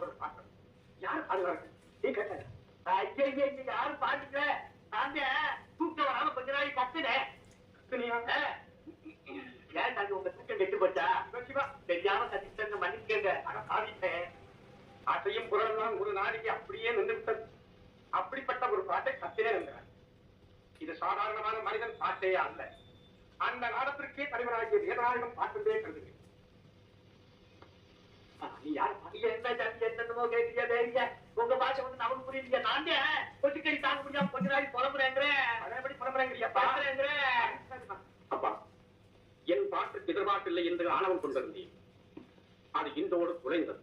பாடுறது பாட்டு யாரு பாடுவாங்க நீ கேட்ட யாரும் பாட்டுல நாங்க தூக்கம் வராம கொஞ்ச நாளைக்கு கத்துனேன். ஏன் நாங்க உங்க தூக்கம் கெட்டு போச்சா? தெரியாம கத்திட்டு மன்னிக்கங்க. ஆனா சாதித்தேன். அசையும் குரல்லாம் ஒரு நாளைக்கு அப்படியே நின்று விட்டது. அப்படிப்பட்ட ஒரு பாட்டை கத்தினே நின்றார். இது சாதாரணமான மனிதன் பாட்டையே அல்ல. அந்த நாடத்திற்கே தலைவராகிய வேதநாயகம் பாட்டுண்டே கருதுங்க. நீ யாரு என்ன ஜாதி என்னமோ கேட்கிறியா? உங்க பாஷை வந்து நமக்கு புரியலையா? நான் கொச்சுக்கடி தாங்க முடியாம கொஞ்ச நாளைக்கு புலம்புறேங்கிறேன். அதேபடி புலம்புறேங்கிறியா? அப்பா, என் பாட்டுக்கு எதிர்பார்ப்பில்லை என்று ஆணவம் கொண்டிருந்தேன். அது இன்றோடு குலைந்தது.